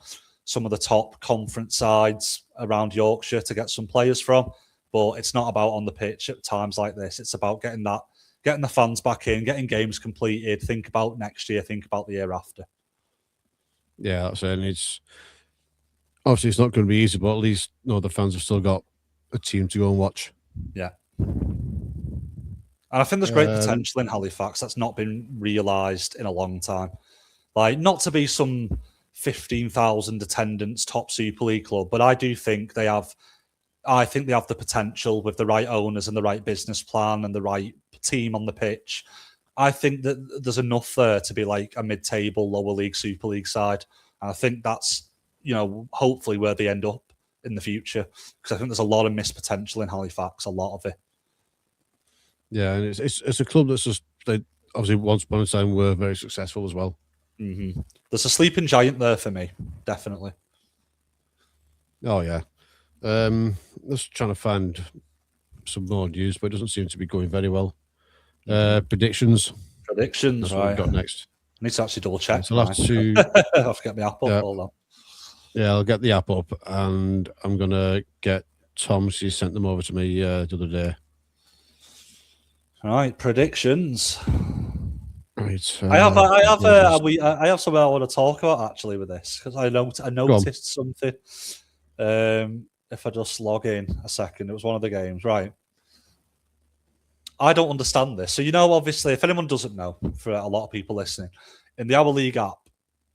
some of the top conference sides around Yorkshire to get some players from. But it's not about on the pitch at times like this. It's about getting the fans back in, getting games completed. Think about next year. Think about the year after. Yeah, that's it. And it's not going to be easy, but at least the fans have still got a team to go and watch. Yeah. And I think there's great potential in Halifax that's not been realised in a long time. Like, not to be some 15,000 attendance top Super League club, but I do think they have. I think they have the potential with the right owners and the right business plan and the right team on the pitch. I think that there's enough there to be like a mid-table, lower league, Super League side. And I think that's, hopefully where they end up in the future. Because I think there's a lot of missed potential in Halifax, a lot of it. Yeah, and it's a club that's just, they obviously once upon a time were very successful as well. Mm-hmm. There's a sleeping giant there for me, definitely. Oh, yeah. Just trying to find some more news, but it doesn't seem to be going very well. Predictions. That's right. What we've got next. I need to actually double check. So I'll have to get my app up. Hold on. Yeah, I'll get the app up, and I'm gonna get Tom. She sent them over to me the other day. All right, predictions. Right. I have something I want to talk about actually with this, because I noticed something. If I just log in a second, it was one of the games, right? I don't understand this. So, obviously, if anyone doesn't know, for a lot of people listening, in the Our League app,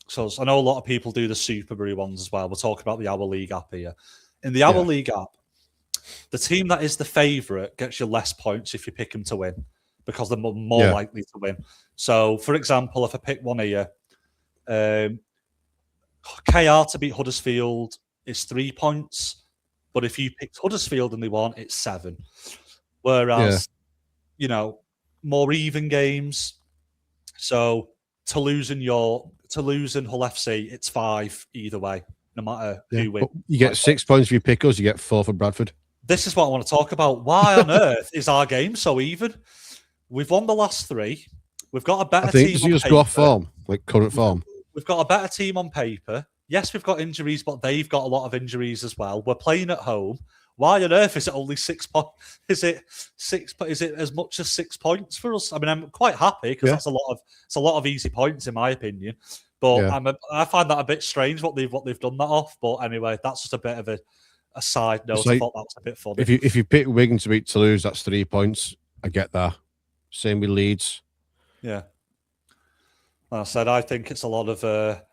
so I know a lot of people do the Superbury ones as well. We'll talk about the Our League app here. In the Our League app, the team that is the favourite gets you less points if you pick them to win, because they're more likely to win. So, for example, if I pick one here, KR to beat Huddersfield is 3 points, but if you picked Huddersfield and they won, it's 7. Whereas, more even games. So Toulouse and Hull FC, it's 5 either way, no matter who wins. You get 6 points if you pick us. You get 4 for Bradford. This is what I want to talk about. Why on earth is our game so even? We've won the last 3. We've got a better team. You just go off form, like current form. We've got a better team on paper. Yes, we've got injuries, but they've got a lot of injuries as well. We're playing at home. Why on earth is it only 6 points? Is it as much as 6 points for us? I mean, I'm quite happy because it's a lot of easy points in my opinion. But I find that a bit strange what they've done that off. But anyway, that's just a bit of a side note. I thought that was a bit funny. If you pick Wigan to beat Toulouse, that's 3 points. I get that. Same with Leeds. Yeah. Like I said, I think it's a lot of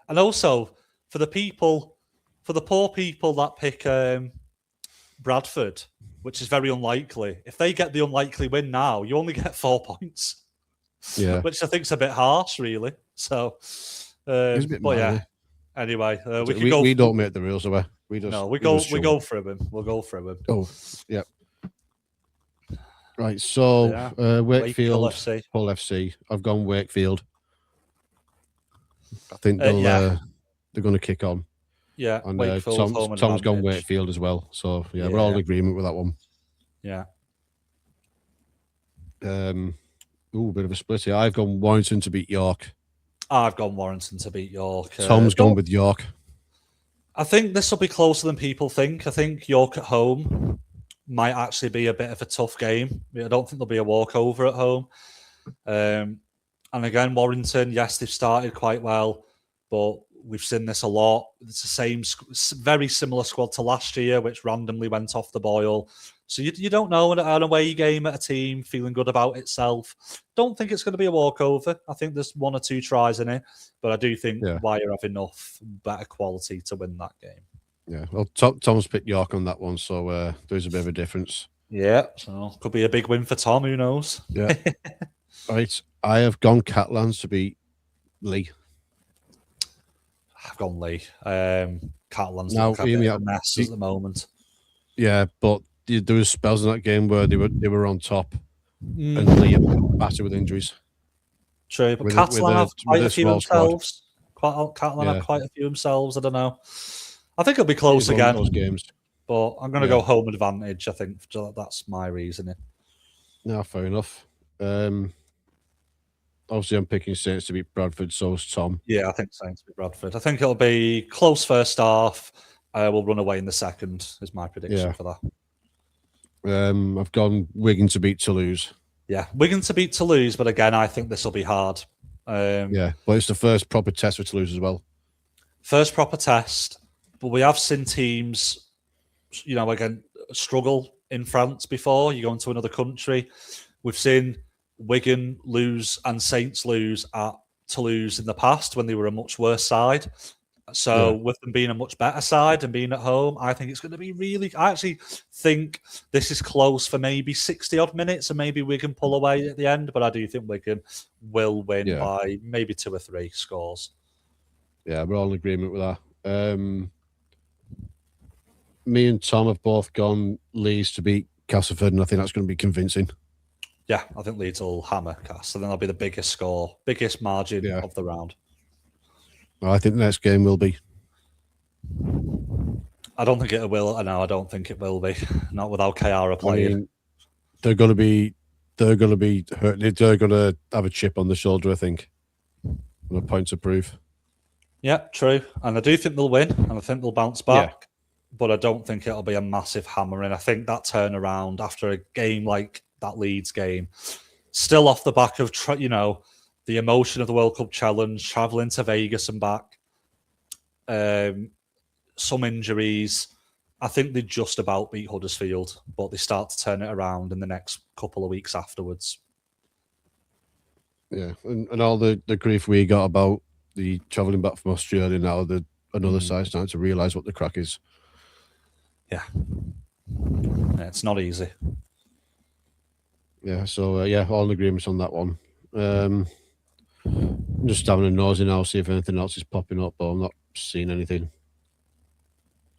and also for the poor people that pick Bradford, which is very unlikely. If they get the unlikely win now, you only get 4 points. Yeah. Which I think is a bit harsh, really. So, it's a bit yeah. Anyway, we don't make the rules, so we go through them. We'll go through them. Oh, yeah. Right, so Wakefield, Hull FC. I've gone Wakefield. I think they're going to kick on. Yeah, and Tom's gone Wakefield as well. So we're all in agreement with that one. Yeah. Bit of a split here. I've gone Warrington to beat York. I've gone Warrington to beat York. Tom's gone with York. I think this will be closer than people think. I think York at home might actually be a bit of a tough game. I don't think there'll be a walkover at home. And again, Warrington, yes, they've started quite well, but we've seen this a lot. It's the same, very similar squad to last year, which randomly went off the boil. So you don't know an away game at a team feeling good about itself. Don't think it's going to be a walkover. I think there's 1 or 2 tries in it, but I do think Wire have enough better quality to win that game. Yeah, well, Tom's picked York on that one, so there's a bit of a difference. Yeah, so could be a big win for Tom. Who knows? Yeah. Right, I have gone Catalans to beat Lee. I've gone Lee. Catalans now look a mess at the moment. Yeah, but there was spells in that game where they were on top, and Lee battered with injuries. True, but Catalan have quite a few themselves. Catalan have quite a few themselves. I don't know. I think it'll be close again. Those games, but I'm going to go home advantage. I think that's my reasoning. No, fair enough. Obviously, I'm picking Saints to beat Bradford. So is Tom. Yeah, I think Saints to beat Bradford. I think it'll be close first half. We'll run away in the second. Is my prediction for that. I've gone Wigan to beat Toulouse. Yeah, Wigan to beat Toulouse, but again, I think this will be hard. But it's the first proper test for Toulouse as well. First proper test, but we have seen teams, again, struggle in France before. You go into another country. We've seen Wigan lose and Saints lose at Toulouse in the past when they were a much worse side. So with them being a much better side and being at home, I think it's going to be really. I actually think this is close for maybe 60 odd minutes, and maybe Wigan pull away at the end. But I do think Wigan will win by maybe 2 or 3 scores. Yeah, we're all in agreement with that. Me and Tom have both gone Leeds to beat Castleford, and I think that's going to be convincing. Yeah, I think Leeds will hammer Cass, and then that'll be the biggest score, biggest margin of the round. I think the next game will be. I don't think it will. No, I don't think it will be. Not without Kayara playing. I mean, they're going to be hurt. They're going to have a chip on the shoulder, I think, and a point to prove. Yeah, true. And I do think they'll win, and I think they'll bounce back. But I don't think it'll be a massive hammering. I think that turnaround after a game like that Leeds game, still off the back of the emotion of the World Cup challenge, travelling to Vegas and back, some injuries. I think they just about beat Huddersfield, but they start to turn it around in the next couple of weeks afterwards. Yeah, and all the grief we got about the travelling back from Australia now, another side's starting to realise what the crack is. Yeah, it's not easy. Yeah, so all in agreement on that one. I'm just having a nosy now, see if anything else is popping up, but I'm not seeing anything.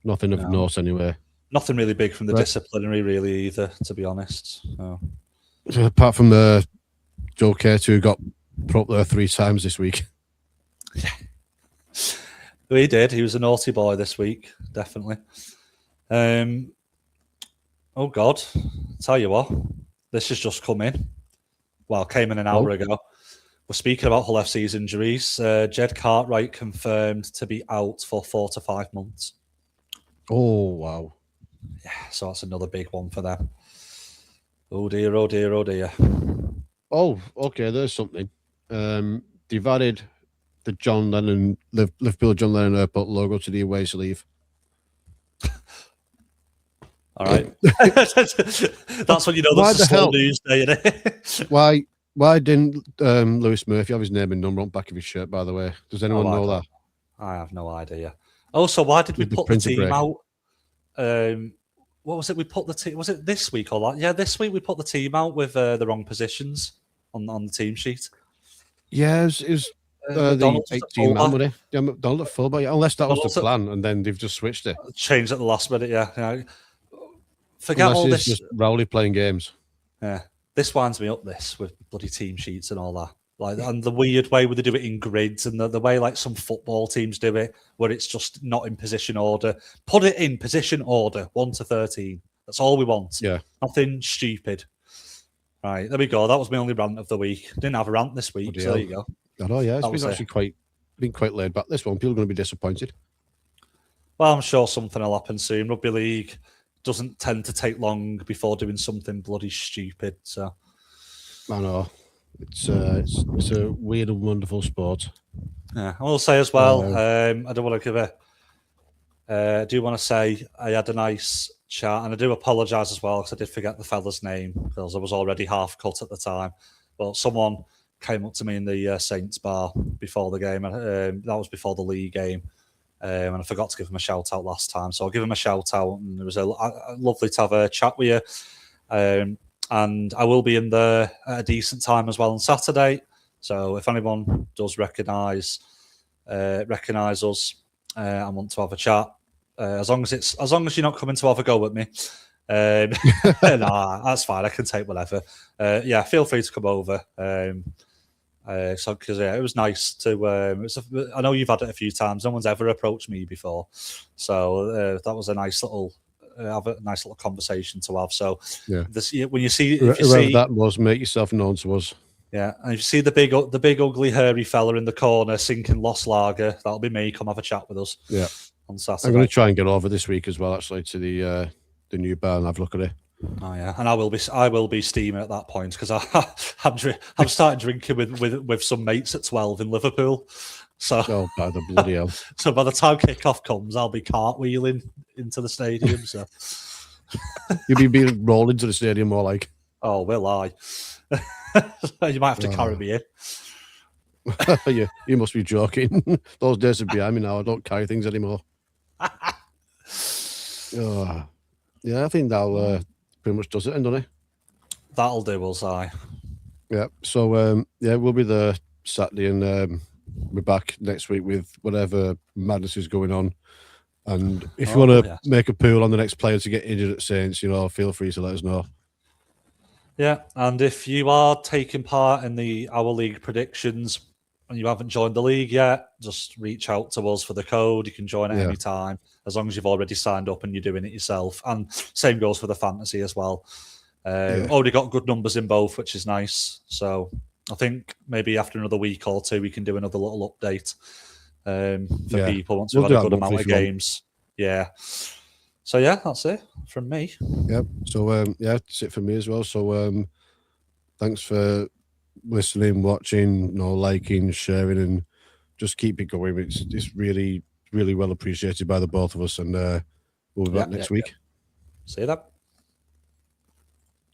Nothing of note anyway. Nothing really big from the disciplinary, really, either, to be honest. No. Apart from Joe Kate, who got put up there 3 times this week. Yeah. He did. He was a naughty boy this week, definitely. Oh, God. Tell you what, this has just come in. Well, came in an hour ago. We're speaking about Hull FC's injuries. Jed Cartwright confirmed to be out for 4 to 5 months. Oh, wow. Yeah, so that's another big one for them. Oh, dear, oh, dear, oh, dear. Oh, okay, there's something. They've added the John Lennon, Liverpool John Lennon Airport logo to the away sleeve. All right. That's when you know that's a small news day, isn't it? Why didn't Lewis Murphy have his name and number on the back of his shirt, by the way? Does anyone know that? I have no idea. Also, why did we put the team out? What was it? We put the team. Was it this week or that? Yeah, this week we put the team out with the wrong positions on the team sheet. Yeah, it was the 18 man, wasn't it? Yeah, McDonald at fullback. Unless that was the plan, and then they've just switched it. Changed at the last minute. Yeah. Forget Unless all this. Just Rowley playing games. Yeah, this winds me up. This with bloody team sheets and all that. And the weird way where they do it in grids, and the way like some football teams do it, where it's just not in position order. Put it in position order, 1 to 13. That's all we want. Yeah. Nothing stupid. Right, there we go. That was my only rant of the week. Didn't have a rant this week, so there you go. Oh yeah, it's been actually quite laid back. This one, people are going to be disappointed. Well, I'm sure something will happen soon. Rugby league doesn't tend to take long before doing something bloody stupid. So I know. It's a weird and wonderful sport. Yeah, I will say as well. I don't want to give I do want to say I had a nice chat, and I do apologise as well because I did forget the fella's name because I was already half cut at the time. But someone came up to me in the Saints bar before the game. That was before the league game, and I forgot to give him a shout out last time. So I'll give him a shout out, and it was a lovely to have a chat with you. And I will be in there at a decent time as well on Saturday. So if anyone does recognise us and want to have a chat, as long as you're not coming to have a go at me, nah, that's fine. I can take whatever. Yeah, feel free to come over. So because it was nice to. I know you've had it a few times. No one's ever approached me before, so that was a nice little. Have a nice little conversation to have. So yeah, when you see whoever that was, make yourself known to us. Yeah, and if you see the big ugly hairy fella in the corner sinking Lost Lager, that'll be me. Come have a chat with us. Yeah, on Saturday. I'm going to try and get over this week as well, actually, to the new bar and have a look at it. Oh yeah, and I will be steaming at that point because I'm starting drinking with some mates at 12 in Liverpool. So by the bloody hell! So by the time kickoff comes, I'll be cartwheeling into the stadium. So you'll be rolling to the stadium more like. Oh, will I? You might have to carry me in. You must be joking. Those days are behind me now. I don't carry things anymore. Yeah, I think that'll pretty much does it, doesn't it? That'll do, us, I. Yeah. So we'll be there Saturday, and we're back next week with whatever madness is going on. And if you want to make a pool on the next player to get injured at Saints, feel free to let us know. Yeah, and if you are taking part in our league predictions and you haven't joined the league yet, just reach out to us for the code. You can join at any time, as long as you've already signed up and you're doing it yourself. And same goes for the fantasy as well. Already got good numbers in both, which is nice. So I think maybe after another week or two, we can do another little update for people once we've had a good amount of games. Yeah. So yeah, that's it from me. Yep. So that's it from me as well. So thanks for listening, watching, liking, sharing, and just keep it going. It's really, really well appreciated by the both of us, and we'll be back next week. See you then.